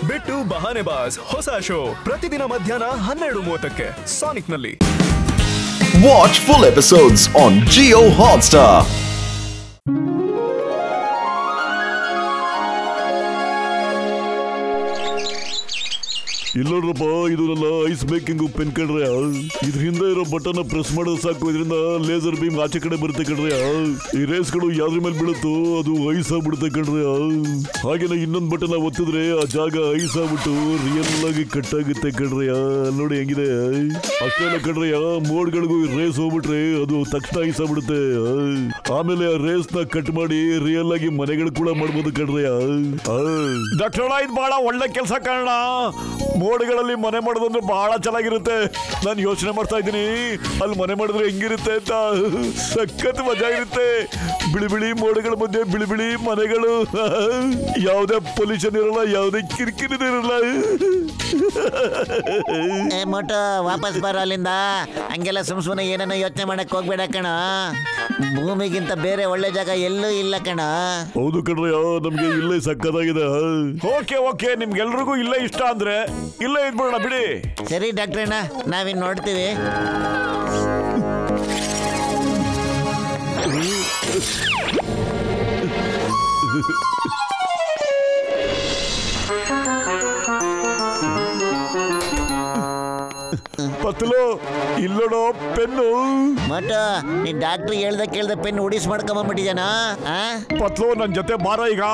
ಬಿಟ್ಟು ಬಹಾನೆ ಬಾಸ್ ಹೊಸ ಶೋ ಪ್ರತಿದಿನ ಮಧ್ಯಾಹ್ನ 12:30ಕ್ಕೆ ಸಾನಿಕ್ ನಲ್ಲಿ. Watch full episodes on Jio Hotstar. ಇಲ್ಲೋಡ್ರಪ್ಪ, ಇದು ನನ್ನ ಐಸ್ ಮೇಕಿಂಗ್ ಪೆನ್ ಕಣ್ರೆ. ಇದ್ರ ಹಿಂದೆ ಇರೋ ಬಟನ್ ಪ್ರೆಸ್ ಮಾಡೋದು ಸಾಕು, ಇದರಿಂದ ಲೇಸರ್ ಬೀಮ್ ಆಚೆ ಕಡೆ ಬರುತ್ತೆ ಕಣ್ರೆ. ಈ ರೇಸ್ಗಳು ಯಾವ್ದ್ರ ಮೇಲೆ ಬೀಳುತ್ತೋ ಅದು ಐಸ್ ಆಗ್ಬಿಡುತ್ತೆ ಕಣ್ರೆ. ಹಾಗೇನೆ ಇನ್ನೊಂದು ಬಟನ್ ಒತ್ತಿದ್ರೆ ಆ ಜಾಗ ಐಸ್ ಆಗ್ಬಿಟ್ಟು ರಿಯಲ್ ಆಗಿ ಕಟ್ ಆಗುತ್ತೆ ಕಣ್ರೆ. ನೋಡಿ ಹೆಂಗಿದೆ. ಅಷ್ಟೆಲ್ಲ ಕಣ್ರೆ, ಮೋಡ್ಗಳಿಗೂ ರೇಸ್ ಹೋಗ್ಬಿಟ್ರೆ ಅದು ತಕ್ಷಣ ಐಸ್ ಆಗ್ಬಿಡುತ್ತೆ. ಆಮೇಲೆ ಆ ರೇಸ್ ನ ಕಟ್ ಮಾಡಿ ರಿಯಲ್ ಆಗಿ ಮನೆಗಳು ಕೂಡ ಮಾಡ್ಬೋದು ಕಣ್ರೆ. ಡಾಕ್ಟರ್, ಇದು ಬಹಳ ಒಳ್ಳೆ ಕೆಲಸ ಕಾರಣ. ಮೋಡ್ಗಳಲ್ಲಿ ಮನೆ ಮಾಡೋದಂದ್ರೆ ಬಹಳ ಚೆನ್ನಾಗಿರುತ್ತೆ. ನಾನು ಯೋಚನೆ ಮಾಡ್ತಾ ಇದ್ದೀನಿ, ಅಲ್ಲಿ ಮನೆ ಮಾಡಿದ್ರೆ ಹೆಂಗಿರುತ್ತೆ ಅಂತ. ಸಖತ್ ಮಜಾ ಇರುತ್ತೆ. ಬಿಳಿ ಬಿಳಿ ಮೋಡ್ಗಳ ಮಧ್ಯೆ ಬಿಳಿ ಬಿಳಿ ಮನೆಗಳು, ಯಾವುದೇ ಪೊಲ್ಯೂಷನ್ ಇರಲ್ಲ, ಯಾವುದೇ ಕಿರಿಕಿರಿ ಇರಲ್ಲ. ಮೋಟು ವಾಪಸ್ ಬರೋ ಅಲ್ಲಿಂದ. ಹಂಗೆಲ್ಲ ಸುಮ್ಸುನೆ ಏನೇನೋ ಯೋಚನೆ ಮಾಡಕ್ ಹೋಗ್ಬೇಡ ಕಣ. ಭೂಮಿಗಿಂತ ಬೇರೆ ಒಳ್ಳೆ ಜಾಗ ಎಲ್ಲೂ ಇಲ್ಲ ಕಣ. ಹೌದು ಕಣ್ರಯ್ಯ, ನಮ್ಗೆ ಇಲ್ಲೇ ಸಕ್ಕತ್ತಾಗಿದೆ. ಓಕೆ, ನಿಮ್ಗೆಲ್ರಿಗೂ ಇಲ್ಲೇ ಇಷ್ಟ ಅಂದ್ರೆ ಇಲ್ಲೇ ಇದ್ಬಿಡೋಣ ಬಿಡಿ. ಸರಿ ಡಾಕ್ಟ್ರಣ್ಣ, ನಾವಿನ್ ನೋಡ್ತೀವಿ. ಪತ್ಲು ಇಲ್ಲೋಡೋ ಪೆನ್ನು. ಮೋಟು, ನೀನ್ ಡಾಕ್ಟ್ರ್ ಕೇಳ್ದ ಪೆನ್ ಉಡಿಸ್ ಮಾಡ್ಕೊಂಬಂದ್ಬಿಟ್ಟಿದ್ಯಾನ. ಪತ್ಲು ನನ್ ಜೊತೆ ಬಾರ. ಈಗ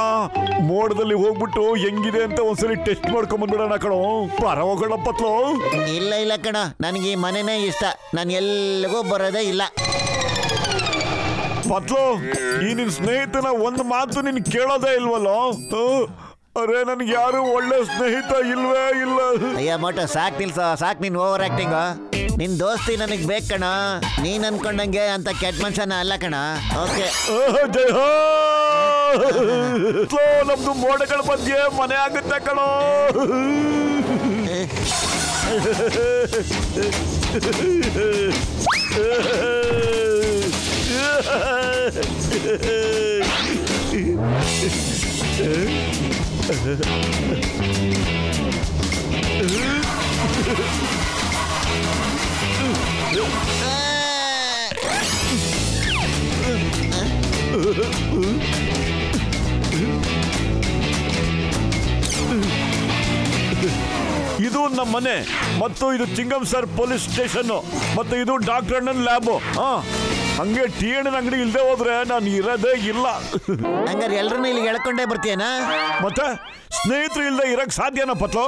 ಮೋಡದಲ್ಲಿ ಹೋಗ್ಬಿಟ್ಟು ಹೆಂಗಿದೆ ಅಂತ ಒಂದ್ಸಲಿ ಟೆಸ್ಟ್ ಮಾಡ್ಕೊಂಬಂದ್ಬಿಡೋಣ ಕಣೋ. ಬರ ಹೋಗೋಣ ಪತ್ಲು. ಇಲ್ಲ ಕಣ, ನನಗೆ ಈ ಮನೆನೇ ಇಷ್ಟ. ನಾನು ಎಲ್ಲಿಗೂ ಬರೋದೇ ಇಲ್ಲ. ಪತ್ಲು, ಈ ನಿನ್ ಸ್ನೇಹಿತನ ಒಂದು ಮಾತು ನಿನ್ ಕೇಳೋದೇ ಇಲ್ವಲ್ಲೋ? ಅರೆ, ನನ್ಗೆ ಯಾರು ಒಳ್ಳೆ ಸ್ನೇಹಿತ ಇಲ್ವೇ ಇಲ್ಲ. ಅಯ್ಯ ಮೋಟು, ಸಾಕ್ ನಿಲ್ಸೋ, ಸಾಕ್ ನೀನ್ ಓವರ್ ಆಕ್ಟಿಂಗ್. ನಿನ್ ದೋಸ್ತಿ ನನಗ್ ಬೇಕ್ ಕಣ. ನೀನ್ ಅನ್ಕೊಂಡಂಗೆ ಅಂತ ಕೆಟ್ಟ ಮನುಷ್ಯನ ಅಲ್ಲ ಕಣ. ಓಕೆ, ಜಯ ಹೋ. ನಮ್ದು ಮೋಡಗಳ ಮಧ್ಯೆ ಮನೆ ಆಗುತ್ತೆ ಕಣೋ. ಇದು ನಮ್ಮ ಮನೆ, ಮತ್ತು ಇದು ಚಿಂಗಂ ಸರ್ ಪೊಲೀಸ್ ಸ್ಟೇಷನ್, ಮತ್ತು ಇದು ಡಾಕ್ಟರ್ ಅಣ್ಣನ್ ಲ್ಯಾಬ್. ಹಂಗೆ ಟಿ ಅಣ್ಣನ ಅಂಗಡಿ ಇಲ್ದೆ ಹೋದ್ರೆ ನಾನು ಇರೋದೇ ಇಲ್ಲ. ಹಂಗಾರೆ ಎಲ್ರನ್ನೂ ಇಲ್ಲಿ ಎಳ್ಕೊಂಡೇ ಬರ್ತೀಯನ? ಮತ್ತೆ ಸ್ನೇಹಿತರು ಇಲ್ದೆ ಇರಕ್ ಸಾಧ್ಯನಾ ಪತ್ಲು?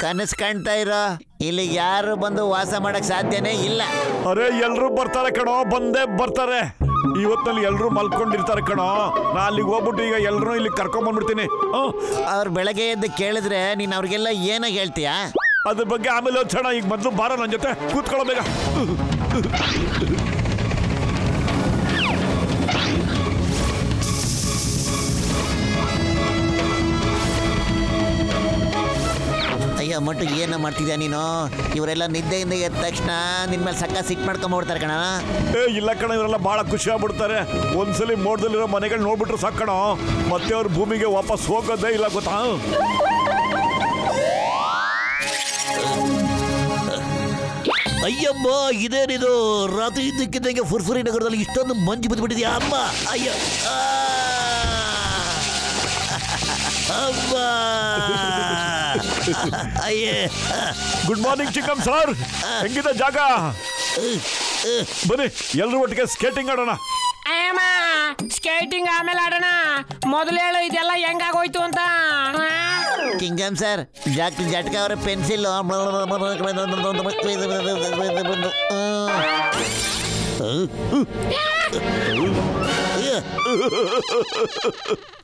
ಕನಸು ಕಾಣ್ತಾ ಇರೋ. ಇಲ್ಲಿ ಯಾರು ಬಂದು ವಾಸ ಮಾಡಕ್ ಸಾಧ್ಯನೇ ಇಲ್ಲ. ಅರೆ, ಎಲ್ರು ಬರ್ತಾರೆ ಕಣೋ, ಬಂದೇ ಬರ್ತಾರೆ. ಇವತ್ತಿನಲ್ಲಿ ಎಲ್ರು ಮಲ್ಕೊಂಡಿರ್ತಾರೆ ಕಣೋ. ನಾ ಅಲ್ಲಿಗೆ ಹೋಗ್ಬಿಟ್ಟು ಈಗ ಎಲ್ರು ಇಲ್ಲಿ ಕರ್ಕೊಂಡ್ ಬಂದ್ಬಿಡ್ತೀನಿ. ಅವ್ರು ಬೆಳಗ್ಗೆ ಎದ್ದು ಕೇಳಿದ್ರೆ ನೀನ್ ಅವ್ರಿಗೆಲ್ಲ ಏನೋ ಹೇಳ್ತೀಯಾ? ಅದ್ರ ಬಗ್ಗೆ ಆಮೇಲೆ ಯೋಚನೆ. ಈಗ ಮೊದಲು ಬಾರ ನನ್ನ ಜೊತೆ ಕೂತ್ಕೊಳ್ಳೋ ಬೇಗ. ಅಯ್ಯೋ ಮಟ್ಟು, ಏನೋ ಮಾಡ್ತಿದ್ಯಾ ನೀನು? ಇವರೆಲ್ಲ ನಿದ್ದೆಯಿಂದ ಎದ್ದ ತಕ್ಷಣ ನಿನ್ ಮೇಲೆ ಸಕ್ಕ ಸಿಟ್ ಮಾಡ್ಕೊಂಡ್ಬಿಡ್ತಾರೆ ಕಣ. ಇಲ್ಲ ಕಣ, ಇವರೆಲ್ಲ ಬಹಳ ಖುಷಿ ಆಗ್ಬಿಡ್ತಾರೆ. ಒಂದ್ಸಲಿ ಮೋಡದಲ್ಲಿರೋ ಮನೆಗಳು ನೋಡ್ಬಿಟ್ರೆ ಸಾಕಣ, ಮತ್ತೆ ಅವ್ರ ಭೂಮಿಗೆ ವಾಪಸ್ ಹೋಗೋದೇ ಇಲ್ಲ, ಗೊತ್ತಾ? ಅಯ್ಯಮ್ಮ, ಇದೇನಿದು? ರಾತ್ರಿ ಇದ್ದಕ್ಕಿದ್ದಂಗೆ ಫುರ್ಫುರಿ ನಗರದಲ್ಲಿ ಇಷ್ಟೊಂದು ಮಂಜು ಬಿದ್ದುಬಿಟ್ಟಿದ್ಯಾ ಅಮ್ಮ. ಅಯ್ಯೋ ಅಮ್ಮ. ಅಯ್ಯೇ. ಗುಡ್ ಮಾರ್ನಿಂಗ್ ಚಿಕ್ಕಂ ಸರ್, ಹೆಂಗಿದೆ ಜಾಗ? ಬನ್ನಿ ಎಲ್ರು ಒಟ್ಟಿಗೆ ಸ್ಕೇಟಿಂಗ್ ಆಡೋಣ. ಸ್ಕೇಟಿಂಗ್ ಆಮೇಲೆ ಆಡೋಣ. ಮೊದಲು ಹೇಳು ಇದೆಲ್ಲ ಹೆಂಗಾಗೋಯ್ತು ಅಂತ. ಚಿಂಗಂ ಸರ್, ಜಟ್ಕ ಅವರ ಪೆನ್ಸಿಲ್.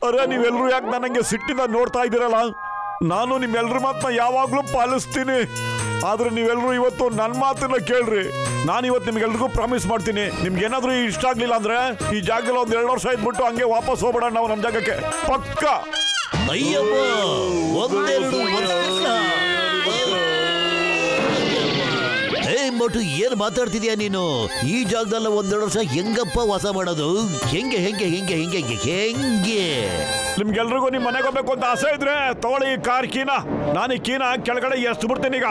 ಅರೆ, ನೀವೆಲ್ರು ಯಾಕೆ ನನಗೆ ಸಿಟ್ಟಿಂದ ನೋಡ್ತಾ ಇದ್ದೀರಲ್ಲ? ನಾನು ನಿಮ್ಮೆಲ್ರ ಮಾತನ್ನ ಯಾವಾಗ್ಲೂ ಪಾಲಿಸ್ತೀನಿ. ಆದ್ರೆ ನೀವೆಲ್ರು ಇವತ್ತು ನನ್ನ ಮಾತನ್ನ ಕೇಳ್ರಿ. ನಾನು ಇವತ್ತು ನಿಮ್ಗೆಲ್ರಿಗೂ ಪ್ರಾಮಿಸ್ ಮಾಡ್ತೀನಿ, ನಿಮ್ಗೆ ಏನಾದ್ರೂ ಇಷ್ಟ ಆಗ್ಲಿಲ್ಲ ಅಂದ್ರೆ ಈ ಜಾಗದಲ್ಲಿ ಒಂದ್ 2 ವರ್ಷ ಇದ್ಬಿಟ್ಟು ಹಂಗೆ ವಾಪಸ್ ಹೋಗ್ಬೇಡ ನಾವು ನಮ್ಮ ಜಾಗಕ್ಕೆ, ಪಕ್ಕ. ಅಯ್ಯಪ್ಪ, 1-2 ವರ್ಷ. ಮೋಟು ಏನ್ ಮಾತಾಡ್ತಿದ್ಯಾ ನೀನು? ಈ ಜಾಗದಲ್ಲ 1-2 ವರ್ಷ ಹೆಂಗಪ್ಪ ವಾಸ ಮಾಡೋದು? ಹೆಂಗೆ ಹೆಂಗೆ ಹೆಂಗೆ ಹೆಂಗೆ ಹೆಂಗೆ? ನಿಮ್ಗೆಲ್ರಿಗೂ ನಿಮ್ ಮನೆಗೆ ಹೋಗ್ಬೇಕು ಅಂತ ಆಸೆ ಇದ್ರೆ ತಗೊಳ್ಳಿ ಈ ಕಾರ್ ಕೀನ. ನಾನು ಈ ಕೀನ ಕೆಳಗಡೆ ಎಷ್ಟು ಬಿಡ್ತೀನಿ ಈಗ.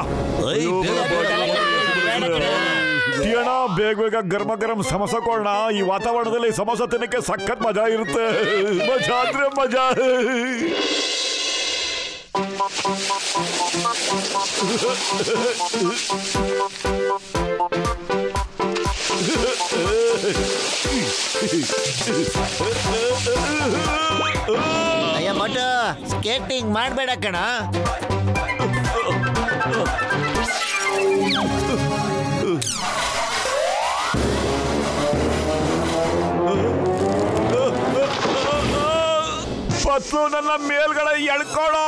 ಅಣ್ಣ ಬೇಗ ಬೇಗ ಗರ್ಮ ಗರಂ ಸಮೋಸ ಕೊಡೋಣ. ಈ ವಾತಾವರಣದಲ್ಲಿ ಸಮೋಸ ತಿನ್ನಕ್ಕೆ ಸಖತ್ ಮಜಾ ಇರುತ್ತೆ. ಮಜಾ ಅಂದ್ರೆ ಮಜಾ. ಅಯ್ಯ ಮೋಟು, ಸ್ಕೇಟಿಂಗ್ ಮಾಡಬೇಡ ಕಣ. ಪತ್ಲು ನನ್ನ ಮೇಲ್ಗಡೆ ಎಳ್ಕೊಳ್ಳೋ.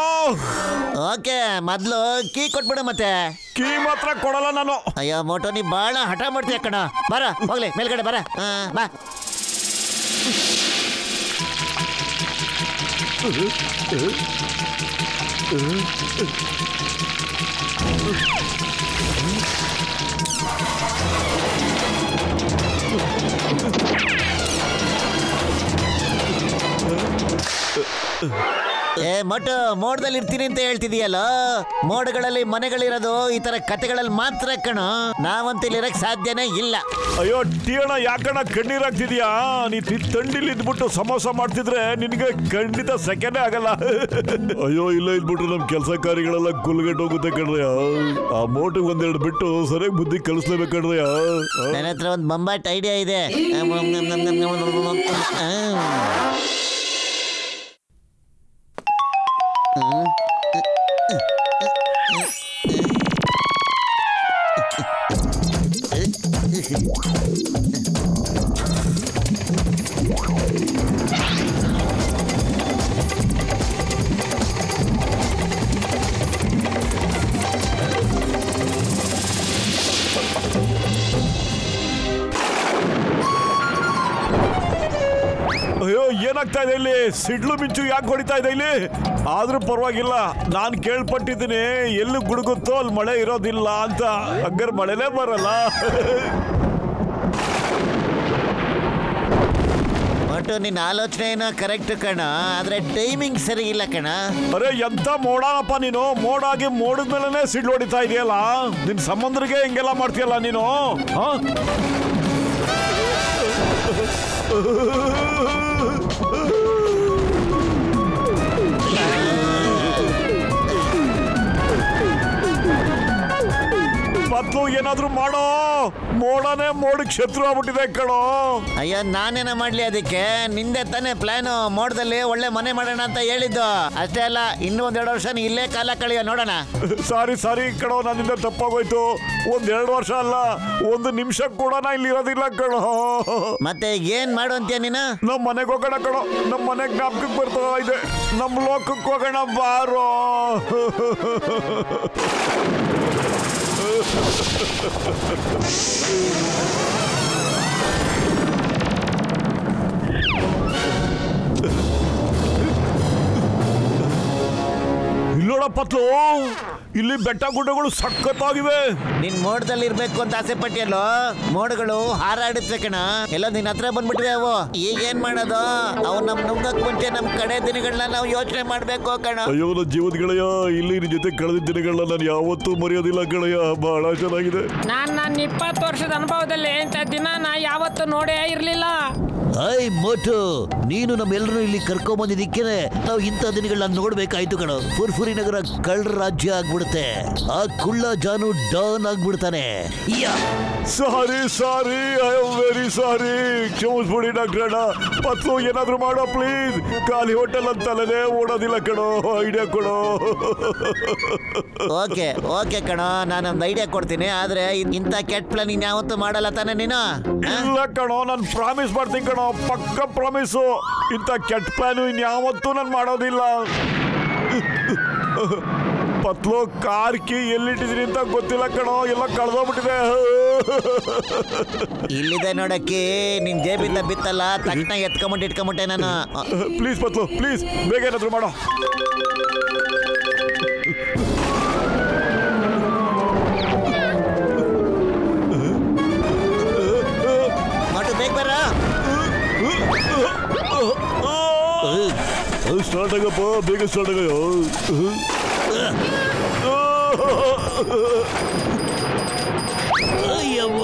ಓಕೆ, ಮೊದ್ಲು ಕೀ ಕೊಟ್ಬಿಡು. ಮತ್ತೆ ಕೀ ಮಾತ್ರ ಕೊಡಲ್ಲ ನಾನು. ಅಯ್ಯೋ ಮೋಟು, ನೀ ಬಹಳ ಹಠ ಮಾಡ್ತೀಯ ಕಣ. ಬರ ಹೋಗ್ಲಿ ಮೇಲ್ಗಡೆ ಬರ. ಬಾ. ಮೋಟು, ಮೋಡದಲ್ಲಿ ಇರ್ತೀನಿ ಅಂತ ಹೇಳ್ತಿದೀಯಲ್ಲ. ಮೋಡಗಳಲ್ಲಿ ಮನೆಗಳಿರೋದು ಈ ತರ ಕತೆಗಳಲ್ಲಿ ಮಾತ್ರ ಕಣ. ನಾವಂತೂ ಇಲ್ಲಿರಕ್ ಸಾಧ್ಯನೇ ಇಲ್ಲ. ಅಯ್ಯೋ ಟೀಣ, ಯಾಕಣ್ಣ ಕಣ್ಣೀರಾಗ್ತಿದ್ಯಾ? ನೀ ತಂಡಿಲಿ ಇದ್ಬಿಟ್ಟು ಸಮೋಸ ಮಾಡ್ತಿದ್ರೆ ನಿನ್ಗೆ ಖಂಡಿತ ಸೆಕೆಂಡೇ ಆಗಲ್ಲ. ಅಯ್ಯೋ ಇಲ್ಲ ಇದ್ಬಿಟ್ಟು ನಮ್ ಕೆಲಸ ಕಾರ್ಯಗಳೆಲ್ಲ ಗುಲ್ಗಟ್ಟು ಹೋಗುತ್ತೆ ಕಣ್ರಯ್ಯ. ಆ ಮೋಟಿಗೆ 1-2 ಬಿಟ್ಟು ಸರಿಯಾಗಿ ಬುದ್ಧಿ ಕಲಿಸ್ಲೇಬೇಕು ಕಣ್ರಯ್ಯ. ನನ್ನ ಹತ್ರ ಒಂದು ಬಂಬಾಟ್ ಐಡಿಯಾ ಇದೆ. ಅಯ್ಯೋ ಏನಾಗ್ತಾ ಇದೆ ಇಲ್ಲಿ? ಸಿಡ್ಲು ಮಿಂಚು ಯಾಕೆ ಹೊಡಿತಾ ಇದೆ ಇಲ್ಲಿ? ಆದ್ರೂ ಪರವಾಗಿಲ್ಲ, ನಾನು ಕೇಳ್ಪಟ್ಟಿದ್ದೀನಿ ಎಲ್ಲಿ ಗುಡುಗುತ್ತೋ ಅಲ್ಲಿ ಮಳೆ ಇರೋದಿಲ್ಲ ಅಂತ. ಹಂಗಾರೆ ಮಳೆನೇ ಬರಲ್ಲ. ಒಟ್ಟು ನಿನ್ನ ಆಲೋಚನೆ ಏನೋ ಕರೆಕ್ಟ್ ಕಣ, ಆದ್ರೆ ಟೈಮಿಂಗ್ ಸರಿ ಇಲ್ಲ ಕಣ. ಅರೆ ಎಂತ ಮೋಡಪ್ಪ ನೀನು. ಮೋಡಾಗಿ ಮೋಡದ ಮೇಲೆನೆ ಸಿಡ್ಲು ಹೊಡಿತಾ ಇದೆಯಲ್ಲ. ನಿನ್ ಸಂಬಂಧರಿಗೆ ಹಿಂಗೆಲ್ಲ ಮಾಡ್ತೀಯಲ್ಲ ನೀನು. ಪತ್ಲು ಏನಾದ್ರೂ ಮಾಡೋ. ಮೋಡನೇ ಮೋಡಕ್ಕೆ ಶತ್ರು ಆಗ್ಬಿಟ್ಟಿದೆ ಕಣೋ. ಅಯ್ಯೋ ನಾನೇನ ಮಾಡ್ಲಿ ಅದಕ್ಕೆ? ನಿಂದೆ ತಾನೇ ಪ್ಲಾನು ಮೋಡದಲ್ಲಿ ಒಳ್ಳೆ ಮನೆ ಮಾಡೋಣ ಅಂತ ಹೇಳಿದ್ದು. ಅಷ್ಟೇ ಅಲ್ಲ, ಇನ್ನೂ 1-2 ವರ್ಷ ಇಲ್ಲೇ ಕಾಲ ಕಳೆಯೋ ನೋಡೋಣ. ಸಾರಿ ಕಣೋ, ನನ್ನಿಂದ ತಪ್ಪಾಗೋಯ್ತು. 1-2 ವರ್ಷ ಅಲ್ಲ, 1 ನಿಮಿಷ ಕೂಡ ನಾ ಇಲ್ಲಿ ಇರೋದಿಲ್ಲ ಕಣೋ. ಮತ್ತೆ ಏನ್ ಮಾಡು ಅಂತೀಯ ನೀನು? ನಮ್ ಮನೆಗೆ ಹೋಗೋಣ ಕಣೋ. ನಮ್ ಮನೆಗೆ ಜ್ಞಾಪಕಕ್ಕೆ ಬರ್ತಾ ಇದೆ. ನಮ್ ಲೋಕಕ್ಕೆ ಹೋಗೋಣ ಬಾರೋ. ಇಲ್ಲೋಡ ಪತ್ಲು, ಇಲ್ಲಿ ಬೆಟ್ಟ ಗುಡ್ಡಗಳು ಸಖತ್ತಾಗಿವೆ. ನಿನ್ ಮೋಡದಲ್ಲಿ ಇರ್ಬೇಕು ಅಂತ ಆಸೆ ಪಟ್ಟಿಯಲ್ಲೋ. ಮೋಡಗಳು ಹಾರಾಡುತ್ತೆ ಕಣ. ಎಲ್ಲ ನಿನ್ನ ಹತ್ರ ಬಂದ್ಬಿಟ್ವೆ ಅವು. ಈಗ ಏನ್ ಮಾಡೋದು? ಅವು ನಮ್ ನುಂಗಕ್ ಮುಂಚೆ ನಮ್ ಕಡೆ ದಿನಗಳನ್ನ ನಾವು ಯೋಚನೆ ಮಾಡ್ಬೇಕು ಕಣ. ಅಯ್ಯೋ ನನ್ನ ಜೀವದ ಗೆಳೆಯ, ಇಲ್ಲಿ ನಿನ್ ಜೊತೆ ಕಳೆದ ದಿನಗಳನ್ನ ನಾನು ಯಾವತ್ತೂ ಮರೆಯೋದಿಲ್ಲ ಗೆಳೆಯ. ಬಹಳ ಚೆನ್ನಾಗಿದೆ. ನನ್ನ 20 ವರ್ಷದ ಅನುಭವದಲ್ಲಿ ಇಂಥ ದಿನ ನಾ ಯಾವತ್ತೂ ನೋಡೇ ಇರ್ಲಿಲ್ಲ. ಐ ಮೋಟು, ನೀನು ನಮ್ಮೆಲ್ಲರೂ ಇಲ್ಲಿ ಕರ್ಕೊಂಡ್ ಬಂದಿದ್ದಕ್ಕೇನೆ ನಾವು ಇಂಥ ದಿನಗಳನ್ನ ನೋಡ್ಬೇಕಾಯ್ತು ಕಣ. ಫುರ್ಫುರಿ ನಗರ ಕಳ್ಳ ರಾಜ್ಯ ಆಗ್ಬಿಡುತ್ತೆ. ಆ ಕುಳ್ಳ ಜಾನು ಡಾನ್ ಆಗ್ಬಿಡ್ತಾನೆ. Sorry I am very sorry. ಕ್ಷಮಿಸ್ಬಿಡಿ ಡಾಕ್ಟ್ರಣ್ಣ. ಪತ್ಲು ಏನಾದ್ರು ಮಾಡೋ ಪ್ಲೀಸ್. ಖಾಲಿ ಹೋಟೆಲ್ ಅಂತಲೇ ಓಡೋದಿಲ್ಲ ಕಣೋ. ಐಡಿಯಾ ಕೊಡೋ. ಓಕೆ ಕಣೋ, ನಾನೊಂದು ಐಡಿಯಾ ಕೊಡ್ತೀನಿ. ಆದ್ರೆ ಇಂಥ ಕೆಟ್ಟ ಪ್ಲಾನ್ ಇನ್ಯಾವತ್ತೂ ಮಾಡಲ್ಲ ತಾನೆ ನೀನು? ಇಲ್ಲ ಕಣೋ, ನಾನು ಪ್ರಾಮಿಸ್ ಮಾಡ್ತೀನಿ ಕಣೋ. ಪಕ್ಕ ಪ್ರಾಮಿಸು. ಇಂಥ ಕೆಟ್ಟ ಪ್ಲಾನು ಇನ್ಯಾವತ್ತೂ ನಾನು ಮಾಡೋದಿಲ್ಲ. ಪತ್ಲು, ಕಾರ್ ಕೀ ಎಲ್ಲಿಟ್ಟಿದೀನಿ ಅಂತ ಗೊತ್ತಿಲ್ಲ ಕಣೋ. ಎಲ್ಲ ಕಳ್ದೋಗ್ಬಿಟ್ಟಿದೆ. ಇಲ್ಲಿದೆ ನೋಡಕ್ಕೆ. ನಿನ್ ಜೇಬಿಂದ ಬಿತ್ತಲ್ಲ, ತಕ್ಷಣ ಇಟ್ಕೊಂಬಿಟ್ಟೆ ನಾನು. ಪ್ಲೀಸ್ ಪತ್ಲು, ಪ್ಲೀಸ್ ಬೇಗ ಏನಾದ್ರು ಮಾಡೋ. ಸ್ಟಾರ್ಟ್ ಆಗಪ್ಪ, ಬೇಗ ಸ್ಟಾರ್ಟ್ ಆಗಯ್ಯೋ. ಅಯ್ಯವ್ವ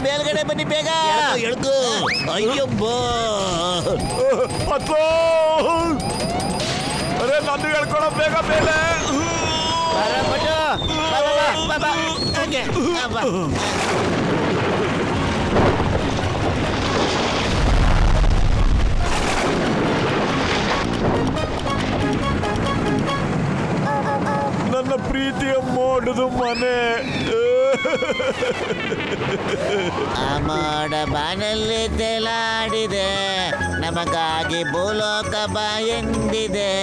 ಮೇಲ್ಗಡೆ ಬನ್ನಿ ಬೇಗ. ಎಳ್ಕೊ. ಅಯ್ಯಬ್ಬ ಅರೆ ನಾನು ಹೇಳ್ಕೊಳ ಬೇಗ ಮೇಲೆ. ನನ್ನ ಪ್ರೀತಿಯ ಮೋಡದ ಮನೆ. ಆ ಮೋಡ ಬಾನಲ್ಲಿ ತೇಲಾಡಿದೆ, ನಮಗಾಗಿ ಭೂಲೋಕ ಬಾ ಎಂದಿದೆ.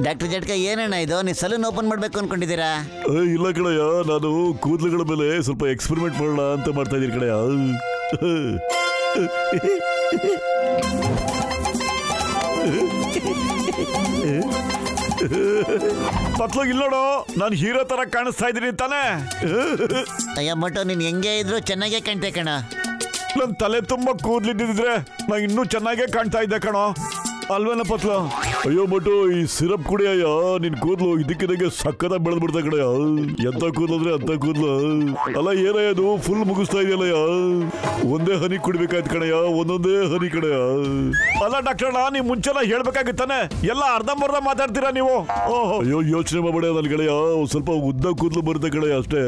ಡಾಕ್ಟರ್ ಜಟ್ಕ, ಏನಣ್ಣ ಇದು? ನೀವು ಸಲೂನ್ ಓಪನ್ ಮಾಡ್ಬೇಕು ಅನ್ಕೊಂಡಿದ್ದೀರಾ? ಇಲ್ಲ ಕಣಯ್ಯ, ನಾನು ಕೂದಲುಗಳ ಮೇಲೆ ಸ್ವಲ್ಪ ಎಕ್ಸ್ಪೆರಿಮೆಂಟ್ ಮಾಡೋಣ ಅಂತ ಮಾಡ್ತಾ ಇದ್ದೀನಿ ಕಣಯ್ಯ. ಪತ್ಲೋಗ್ ಇಲ್ಲೋಡು, ನಾನು ಹೀರೋ ತರ ಕಾಣಿಸ್ತಾ ಇದ್ದೀನಿ ತಾನೇ? ಅಯ್ಯ ಮಟ್ಟು, ನೀನ್ ಹೆಂಗೆ ಇದ್ರು ಚೆನ್ನಾಗೇ ಕಾಣ್ತೆ ಕಣ. ನನ್ ತಲೆ ತುಂಬಾ ಕೂದ್ಲಿದ್ದಿದ್ರೆ ನಾ ಇನ್ನೂ ಚೆನ್ನಾಗೇ ಕಾಣ್ತಾ ಇದ್ದೆ ಕಣೋ, ಅಲ್ವೇನ ಪತ್ಲ? ಅಯ್ಯೋ ಮಟ್ಟು, ಈ ಸಿರಪ್ ಕುಡಿಯಯ್ಯ, ನಿನ್ ಕೂದ್ಲು ಇದಕ್ಕಿದಂಗೆ ಸಕ್ಕದ ಬೆಳೆದ್ ಬಿಡ್ತಾ ಕಡೆಯ. ಎಂತ ಕೂದ್ಲು ಅಂದ್ರೆ ಅಂತ ಕೂದ್ಲು ಅಲ್ಲ. ಏನಯ್ಯ ಅದು ಫುಲ್ ಮುಗಿಸ್ತಾ ಇದೆಯಲ್ಲಯ್ಯ. ಒಂದೇ ಹನಿ ಕುಡಿಬೇಕಾಯ್ತು ಕಣಯ್ಯ, ಒಂದೊಂದೇ ಹನಿ ಕಡೆಯ. ಅಲ್ಲ ಡಾಕ್ಟರ್, ನೀವ್ ಮುಂಚೆನ ಹೇಳ್ಬೇಕಾಗಿತ್ತಾನೆ, ಎಲ್ಲ ಅರ್ಧಂಬರ್ಧ ಮಾತಾಡ್ತೀರಾ ನೀವು. ಅಯ್ಯೋ ಯೋಚನೆ ಮಾಡ್ಬೇಡ ನನ್ ಕಡೆಯ, ಸ್ವಲ್ಪ ಉದ್ದ ಕೂದ್ಲು ಬರುತ್ತೆ ಕಡೆಯ ಅಷ್ಟೇ.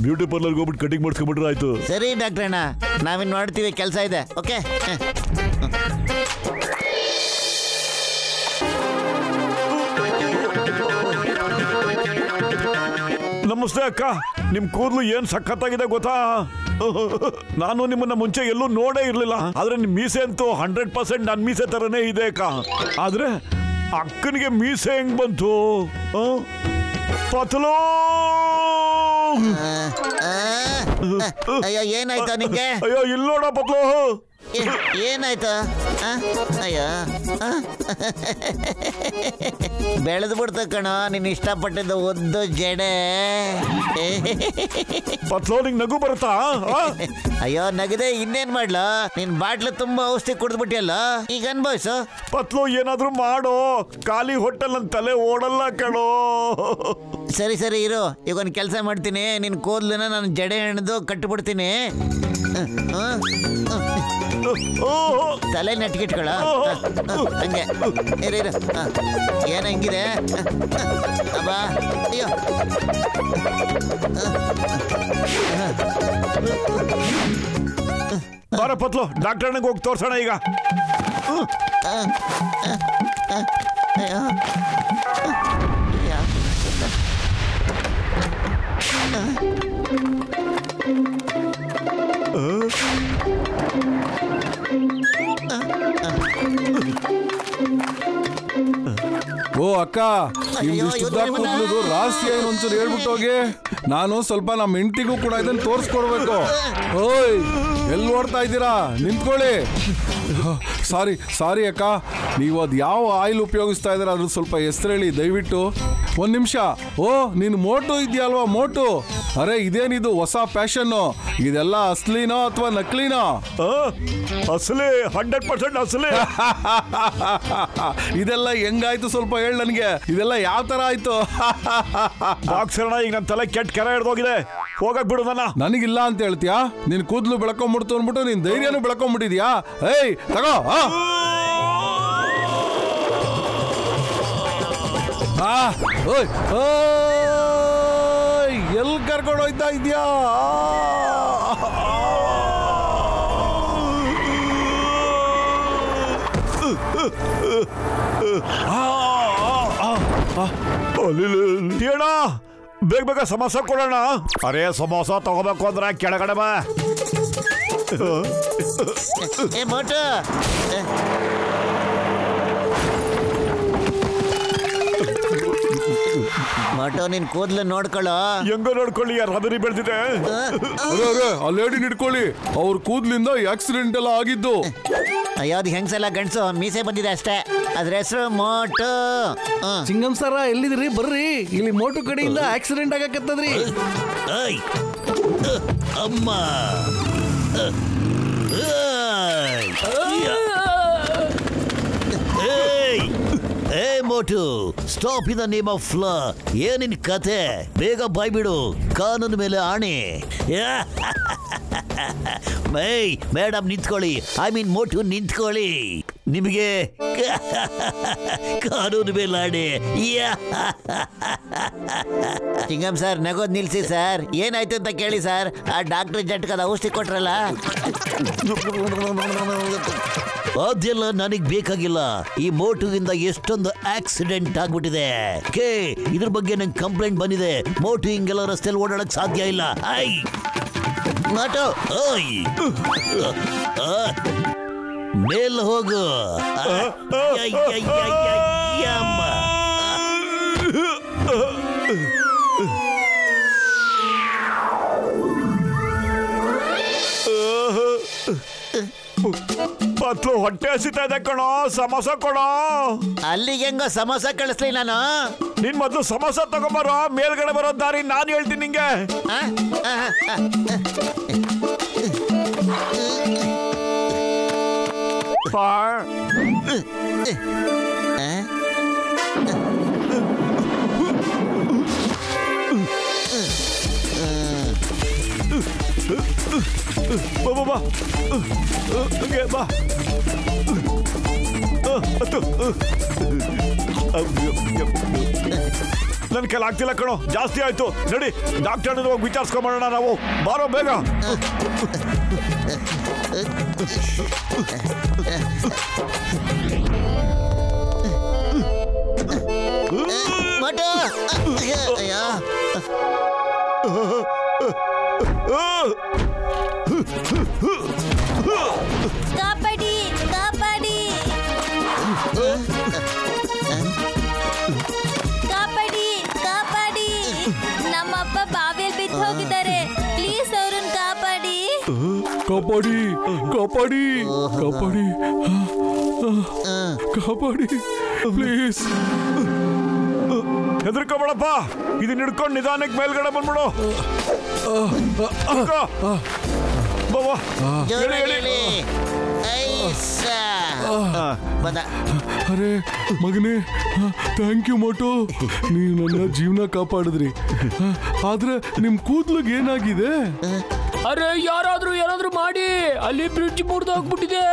ಬ್ಯೂಟಿ ಪಾರ್ಲರ್ಗೆ ಹೋಗ್ಬಿಟ್ಟು ಕಟಿಂಗ್ ಮಾಡಿಸ್ಕೊಂಡ್ಬಿಟ್ರೆ ಆಯ್ತು. ಸರಿ ಡಾಕ್ಟರ್ ಅಣ್ಣ, ನಾವಿನ್ ನೋಡ್ತೀವಿ, ಕೆಲಸ ಇದೆ. ಓಕೆ. ನಮಸ್ತೆ ಅಕ್ಕ, ನಿಮ್ ಕೂದಲು ಏನ್ ಸಖತ್ತಾಗಿದೆ ಗೊತ್ತಾ? ನಾನು ನಿಮ್ಮನ್ನ ಮುಂಚೆ ಎಲ್ಲೂ ನೋಡೇ ಇರ್ಲಿಲ್ಲ, ಆದ್ರೆ ನಿಮ್ ಮೀಸೆ ಅಂತೂ 100% ನನ್ ಮೀಸೆ ತರನೇ ಇದೆ ಅಕ್ಕ. ಆದ್ರೆ ಅಕ್ಕನಿಗೆ ಮೀಸೆ ಹೆಂಗ್ ಬಂತು? ಪತ್ಲೋ, ಅಯ್ಯೋ ಏನಾಯ್ತು ನಿಂಗೆ? ಅಯ್ಯೋ ಇಲ್ಲಿ ನೋಡ ಪತ್ಲೋ, ಏನಾಯ್ತು? ಅಯ್ಯೋ ಬೆಳೆದು ಬಿಡ್ತ ಕಣ ನೀನ್ ಇಷ್ಟಪಟ್ಟಿದ್ದ ಒದ್ದು ಜಡೆ. ಪತ್ಲೋ, ನಿಂಗ್ ನಗು ಬರುತ್ತಾ? ಅಯ್ಯೋ ನಗದೆ ಇನ್ನೇನ್ ಮಾಡ್ಲ, ನಿನ್ ಬಾಟ್ಲು ತುಂಬಾ ಔಷಧಿ ಕುಡಿದ್ಬಿಟ್ಟಿಯಲ್ಲ, ಈಗ ಅನ್ಭವಿಸು. ಪತ್ಲೋ, ಏನಾದ್ರೂ ಮಾಡೋ, ಖಾಲಿ ಹೊಟ್ಟೆಲ್ ನನ್ ತಲೆ ಓಡಲ್ಲ ಕಣೋ. ಸರಿ ಸರಿ ಇರು, ಈಗ ಒಂದು ಕೆಲಸ ಮಾಡ್ತೀನಿ, ನಿನ್ ಕೂದಲನ್ನ ನಾನು ಜಡೆ ಹೆಣ್ದು ಕಟ್ಟಿಬಿಡ್ತೀನಿ. ತಲೆ ನೆಟ್ಗಿಟ್ಕೊಳ ಹಂಗೆ ಇರು ಇರು. ಏನ ಹಿಂಗಿದೆ? ಅಬ್ಬಾ ಅಯ್ಯೋ. ಬಾರ ಪತ್ಲು, ಡಾಕ್ಟರ್ ಅಣ್ಣಗೆ ಹೋಗಿ ತೋರ್ಸೋಣ ಈಗ. ಓ ಅಕ್ಕ, ನಿಮ್ದಿಷ್ಟು ಕೂದಲು ರಾಶಿ ಏನು ಒಂಚೂರು ಹೇಳ್ಬಿಟ್ಟು ಹೋಗಿ. ನಾನು ಸ್ವಲ್ಪ ನಮ್ಮ ಹೆಂಡತಿಗೂ ಕೂಡ ಇದನ್ನು ತೋರಿಸ್ಕೊಡ್ಬೇಕು. ಓಯ್, ಎಲ್ಲಿ ಓಡ್ತಾ ಇದ್ದೀರಾ? ನಿಂತ್ಕೊಳ್ಳಿ. ಸಾರಿ ಅಕ್ಕ, ನೀವು ಅದು ಯಾವ ಆಯಿಲ್ ಉಪಯೋಗಿಸ್ತಾ ಇದ್ದೀರಾ ಅದ್ರ ಸ್ವಲ್ಪ ಹೆಸರು ಹೇಳಿ ದಯವಿಟ್ಟು. ಒಂದು ನಿಮಿಷ. ಓ, ನೀನು ಮೋಟು ಇದೆಯಲ್ವಾ? ಮೋಟು, ಅರೆ ಇದೇನಿದು ಹೊಸ ಫ್ಯಾಷನ್ನು? ಇದೆಲ್ಲ ಅಸ್ಲಿನೋ ಅಥವಾ ನಕಲಿನೋ? ಅಸಲಿ, 100% ಅಸಲಿ. ಇದೆಲ್ಲ ಹೆಂಗಾಯ್ತು ಸ್ವಲ್ಪ ಹೇಳಿ ನನಗೆ. ಇದೆಲ್ಲ ಯಾವ ತರ ಆಯ್ತು? ಬಾಕ್ಸರಣ, ಈಗ ನನ್ನ ತಲೆ ಕೆಟ್ಟ ಕೆರೆ ಹಿಡ್ದೋಗಿದೆ, ಹೋಗಕ್ ಬಿಡು ನನ್ನ. ನನಗಿಲ್ಲ ಅಂತ ಹೇಳ್ತೀಯಾ? ನಿನ್ ಕೂದಲು ಬೆಳ್ಕೊಂಡ್ಬಿಡ್ತು ಅಂದ್ಬಿಟ್ಟು ನಿನ್ ಧೈರ್ಯನೂ ಬೆಳ್ಕೊಂಡ್ಬಿಟ್ಟಿದ್ಯಾ? ಏಯ್ ತಗೋ. ಎಲ್ಲಿ ಕರ್ಕೊಂಡು ಹೋಯ್ತಾ ಇದ್ಯಾ? ಅಣ್ಣ ಬೇಗ ಬೇಗ ಸಮೋಸ ಕೊಡೋಣ. ಅರೇ ಸಮೋಸ ತಗೋಬೇಕು ಅಂದ್ರೆ ಕೆಳಗಡೆ ಬಾ. ಏ ಮೋಟು, ಮೋಟು ನಿನ್ ಕೂದ್ಲು ನೋಡ್ಕೊಳ್ಳೋ. ಹೆಂಗ ನೋಡ್ಕೊಳ್ಳಿ, ರಬರಿ ಬೆಳೆದಿದೆ. ಆ ಲೇಡಿ ಹಿಡ್ಕೊಳ್ಳಿ, ಅವ್ರ ಕೂದ್ಲಿಂದ ಆಕ್ಸಿಡೆಂಟ್ ಎಲ್ಲ ಆಗಿದ್ದು. ಅಯ್ಯೋ ಅದು ಹೆಂಗ್ಸಲ್ಲ ಗಂಡ್ಸು, ಮೀಸೆ ಬಂದಿದೆ ಅಷ್ಟೇ. ಅದ್ರ ಹೆಸರು ಮೋಟು. ಚಿಂಗಂ ಸರ ಎಲ್ಲಿದ್ರಿ? ಬರ್ರಿ, ಇಲ್ಲಿ ಮೋಟು ಕಡೆಯಿಂದ ಆಕ್ಸಿಡೆಂಟ್ ಆಗಕತ್ತದ್ರಿ. ಅಮ್ಮ ಏ ಮೋಟು, stop in the name of law. ಏನಿನ್ ಕತೆ? ಬೇಗ ಬಾಯ್ಬಿಡು, ಕಾನೂನು ಮೇಲೆ ಆಣೆ. ಮೇಡಮ್ ನಿಂತ್ಕೊಳ್ಳಿ, ಐ ಮೀನ್ ಮೋಟು ನಿಂತ್ಕೊಳ್ಳಿ. ನಿಮಗೆ ಕಾನೂನು ಮೇಲೆ ಆಣೆ. ಚಿಂಗಂ ಸರ್ ನಗೋದ್ ನಿಲ್ಸಿ ಸರ್. ಏನಾಯ್ತು ಅಂತ ಕೇಳಿ ಸರ್. ಆ ಡಾಕ್ಟರ್ ಜಟ್ಕದ ಔಷಧಿ ಕೊಟ್ರಲ್ಲ. ಅದೆಲ್ಲ ನನಗ್ ಬೇಕಾಗಿಲ್ಲ. ಈ ಮೋಟುವಿಂದ ಎಷ್ಟೊಂದು ಆಕ್ಸಿಡೆಂಟ್ ಆಗ್ಬಿಟ್ಟಿದೆ. ಇದ್ರ ಬಗ್ಗೆ ನಂಗೆ ಕಂಪ್ಲೇಂಟ್ ಬಂದಿದೆ. ಮೋಟು ಹಿಂಗೆಲ್ಲ ರಸ್ತೆಯಲ್ಲಿ ಓಡಾಡಕ್ ಸಾಧ್ಯ ಇಲ್ಲ. ಮೋಟು ಮೇಲ್ ಹೋಗು. ಪತ್ಲು ಹೊಟ್ಟೆ ಹಸಿತಾ ಇದೆ ಕಣೋ, ಸಮೋಸ ಕೊಡೋ. ಅಲ್ಲಿಗೆ ಹೆಂಗೋ ಸಮೋಸ ಕಳಿಸ್ಲಿ ನಾನು. ನಿನ್ ಮೊದ್ಲು ಸಮೋಸ ತಗೊಂಬರೋ, ಮೇಲ್ಗಡೆ ಬರೋ ದಾರಿ ನಾನು ಹೇಳ್ತೀನಿ ನಿಂಗೆ. ಬಾ ಬಾ ನನ್ ಕೈಲಿ ಆಗ್ತಿಲ್ಲ ಕಣೋ, ಜಾಸ್ತಿ ಆಯ್ತು. ನಡಿ ಡಾಕ್ಟರ್ ಹೋಗಿ ವಿಚಾರಿಸ್ಕೊಂಬೋಣ ನಾವು. ಬಾರೋ ಬೇಗ. ಕಾಪಾಡಿ ಕಾಪಾಡಿ ಕಾಪಾಡಿ ಕಾಪಾಡಿ. ನಮ್ಮಪ್ಪ ಬಾವಿಯಲ್ಲಿ ಬಿದ್ದು ಹೋಗಿದ್ದಾರೆ. ಪ್ಲೀಸ್ ಅವ್ರನ್ನ ಕಾಪಾಡಿ. ಕಾಪಾಡಿ ಕಾಪಾಡಿ ಕಾಪಾಡಿ ಕಾಪಾಡಿ ಪ್ಲೀಸ್. ಹೆದರ್ಕೋಬೇಡಪ್ಪ, ಇದನ್ನ ಹಿಡ್ಕೊಂಡು ನಿಧಾನಕ್ಕೆ ಮೇಲ್ಗಡೆ ಬಂದ್ಬಿಡು. ಅರೆ ಮಗನೇ, ಥ್ಯಾಂಕ್ ಯು ಮೋಟು, ನೀವು ನನ್ನ ಜೀವನ ಕಾಪಾಡಿದ್ರಿ. ಆದ್ರೆ ನಿಮ್ ಕೂದ್ಲಿಗೆ ಏನಾಗಿದೆ? ಅರೆ ಯಾರಾದ್ರೂ ಏನಾದ್ರೂ ಮಾಡಿ, ಅಲ್ಲಿ ಬ್ರಿಡ್ಜ್ ಮುರಿದೋಗ್ಬಿಟ್ಟಿದೆ.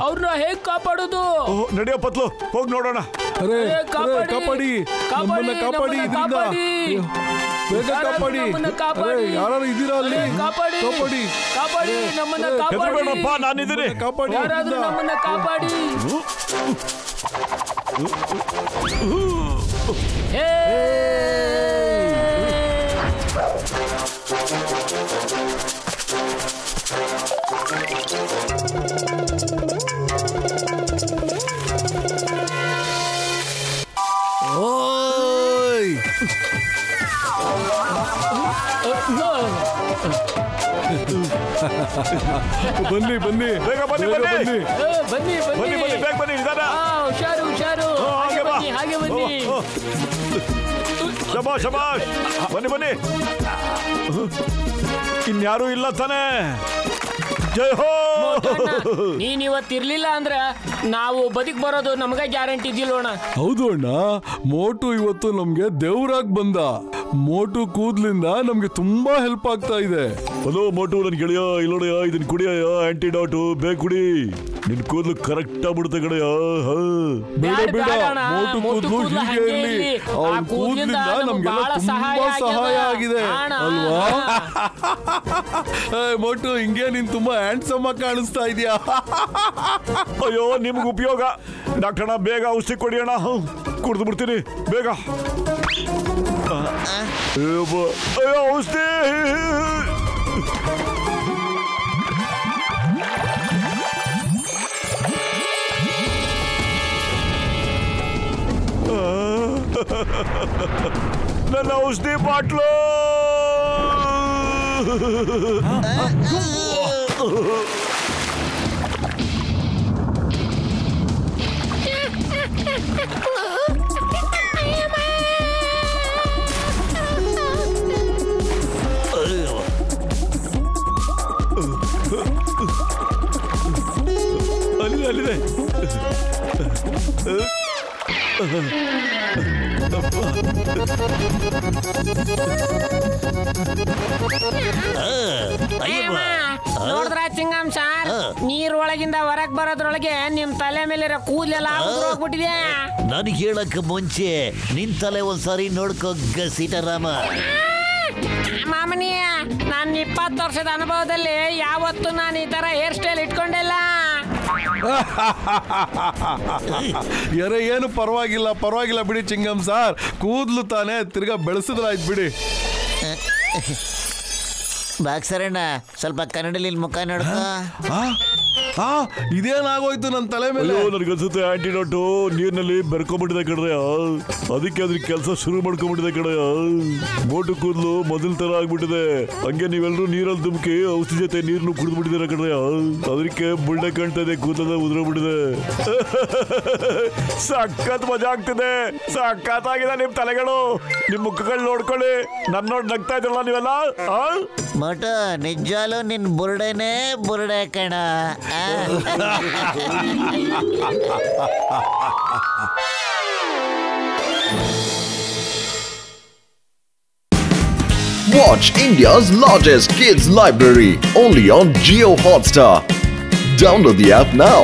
ಅವ್ರನ್ನ ಹೇಗ್ ಕಾಪಾಡೋದು? ನಡಿಯೋ ಪತ್ಲು, ಹೋಗಿ ನೋಡೋಣ. ಅರೆ ಕಾಪಾಡಿ, ನಮ್ಮನ್ನ ಕಾಪಾಡಿ, ಇದರಿಂದ ಬೇಗ ಕಾಪಾಡಿ. ಯಾರು ಇದ್ದೀರಾ ಅಲ್ಲಿ? ಕಾಪಾಡಿ ಕಾಪಾಡಿ, ನಮ್ಮನ್ನ ಹೆದರ್ಬೇಡಪ್ಪ, ನಾನಿದ್ದೀನಿ. ಕಾಪಾಡಿ, ಯಾರಾದ್ರೂ ನಮ್ಮನ್ನ ಕಾಪಾಡಿ. ಓಯ್ ಬನ್ನಿ ಬನ್ನಿ, ಬೇಗ ಬನ್ನಿ ಬನ್ನಿ ಬನ್ನಿ ಬನ್ನಿ ಬನ್ನಿ, ಬೇಗ ಬನ್ನಿ, ನಿಧಾನ. ಹುಷಾರು ಹುಷಾರು. ಹಾಗೆ ಬಾ, ಹಾಗೆ ಬನ್ನಿ. ಶಬಾಷ್ ಶಬಾಷ್, ಬನ್ನಿ ಬನ್ನಿ. ಇನ್ಯಾರು ಇಲ್ಲ ತಾನೆ? ಜೈ ಹೋ. ನೀನ್ ಇವತ್ತಿರ್ಲಿಲ್ಲ ಅಂದ್ರೆ ನಾವು ಬದುಕ್ ಬರೋದು ನಮ್ಗೆ ಗ್ಯಾರಂಟಿ ಇದ್ದಿಲ್ಲೋಣ. ಹೌದು ಅಣ್ಣ, ಮೋಟು ಇವತ್ತು ನಮ್ಗೆ ದೇವ್ರಾಗ್ ಬಂದ. ಮೋಟು ಕೂದ್ಲಿಂದ ನಮ್ಗೆ ತುಂಬಾ ಹೆಲ್ಪ್ ಆಗ್ತಾ ಇದೆ. ಹಲೋ ಮೋಟು, ನನ್ ಗೆಳೆಯ, ಇಲ್ಲೋಡೆಯ, ಇದನ್ ಕುಡಿಯ, ಆಂಟಿಡಾಟು, ಬೇಗ ಕುಡಿ. ನಿನ್ ಕೂದಲು ಕರೆಕ್ಟ್ ಆಗ್ಬಿಡುತ್ತೆ ಕಡೆಯ. ಬೇಡ ಬೇಡ, ಬೇಡ ಅಣ್ಣ, ಮೋಟು ಮೋಟು ಕೂದಲು ಕೂದ್ಲು ಹೀಗೆ ಹಂಗೆ ಇರ್ಲಿ. ಇರ್ಲಿ. ಅವ್ನ ಆ ಕೂದ್ಲಿಂದ ಕೂದಲಿಂದ ನಮ್ಗೆ ನಮ್ಗೆಲ್ಲ ಬಹಳ ತುಂಬಾ ಸಹಾಯ ಆಗಿದೆ ಅಣ್ಣ. ಅಲ್ವಾ? ಮೋಟು ಹಿಂಗೆ ನೀನ್ ತುಂಬಾ ಹ್ಯಾಂಡ್ಸಮ್ ಆಗಿ ಕಾಣಿಸ್ತಾ ಇದೀಯಾ. ಅಯ್ಯೋ ನಿಮ್ಗೆ ಉಪಯೋಗ. ಡಾಕ್ಟರ್ ಅಣ್ಣ ಬೇಗ ಔಷಧಿ ಕೊಡಿ ಅಣ್ಣ, ಕುಡ್ದು ಬಿಡ್ತೀನಿ ಬೇಗ. ಅಯ್ಯೋ ಔಷಧಿ. ನನ್ನ ಔಷಧಿ ಬಾಟ್ಲು. ಅಲ್ಲಿದೆ. ನೋಡಿದ್ರ ಚಿಂಗಂ ಸಾರ್, ನೀರೊಳಗಿಂದ ಹೊರಗ್ ಬರೋದ್ರೊಳಗೆ ನಿಮ್ ತಲೆ ಮೇಲೆ ಕೂದಲೆಲ್ಲ ಹೋಗ್ಬಿಟ್ಟಿದೆ. ನನಗೆ ಹೇಳಕ್ ಮುಂಚೆ ನಿನ್ ತಲೆ ಒಂದ್ಸಾರಿ ನೋಡ್ಕೋ ಸೀತಾರಾಮ. ಮಾಮನಿ, ನನ್ನ 20 ವರ್ಷದ ಅನುಭವದಲ್ಲಿ ಯಾವತ್ತು ನಾನು ಈ ತರ ಹೇರ್ ಸ್ಟೈಲ್ ಇಟ್ಕೊಂಡಿಲ್ಲ. ಯಾರೇ ಏನು ಪರವಾಗಿಲ್ಲ ಬಿಡಿ ಚಿಂಗಂ ಸಾರ್. ಕೂದ್ಲು ತಾನೇ, ತಿರ್ಗಾ ಬೆಳೆಸಿದ್ರಾಯ್ತು ಬಿಡಿ. ಬಾಕ್ಸರಣ್ಣ, ಸ್ವಲ್ಪ ಕನ್ನಡಲ್ಲಿ ಮುಖ ನೋಡ್ಕೋ. ಇದೇನಾಗೋಯ್ತು ನನ್ನ ತಲೆ ಮೇಲೆ? ನನಗನ್ಸುತ್ತೆ ಆಂಟಿಡೋಟು ನೀರಿನಲ್ಲಿ ಬೆರ್ಕೊಂಡ್ಬಿಟ್ಟಿದೆ ಕಡ್ರೆ. ಅದಕ್ಕೆ ಅದ್ರ ಕೆಲಸ ಶುರು ಮಾಡ್ಕೊಂಡ್ಬಿಟ್ಟಿದೆ ಕಡೆಯ. ಮೋಟು ಕೂದಲು ಮೊದಲ ತರ ಆಗ್ಬಿಟ್ಟಿದೆ. ಹಂಗೆ ನೀವೆಲ್ಲರೂ ನೀರಲ್ಲಿ ಧುಮುಕಿ ಔಷಧಿ ಜೊತೆ ನೀರನ್ನು ಕುಡಿದು ಬಿಟ್ಟಿದ್ದೀರ ಕಡೆಯ. ಅದಕ್ಕೆ ಬುಳ್ಳೆ ಕಾಣ್ತಾ ಇದೆ, ಕೂದಲ ಉದುರೋಗ್ಬಿಟ್ಟಿದೆ. ಸಖತ್ ಮಜಾ ಆಗ್ತಿದೆ. ಸಖತ್ತಾಗಿದೆ ನಿಮ್ ತಲೆಗಳು. ನಿಮ್ ಮುಖಗಳು ನೋಡ್ಕೊಳ್ಳಿ. ನನ್ನ ನೋಡಿ ನಗ್ತಾ ಇದ್ರಲ್ಲ ನೀವೆಲ್ಲ. ಮೋಟು, ನಿಜಾಲು ನಿನ್ ಬುರುಡೆ ಕಣ. Watch India's largest kids library only on Jio Hotstar. Download the app now.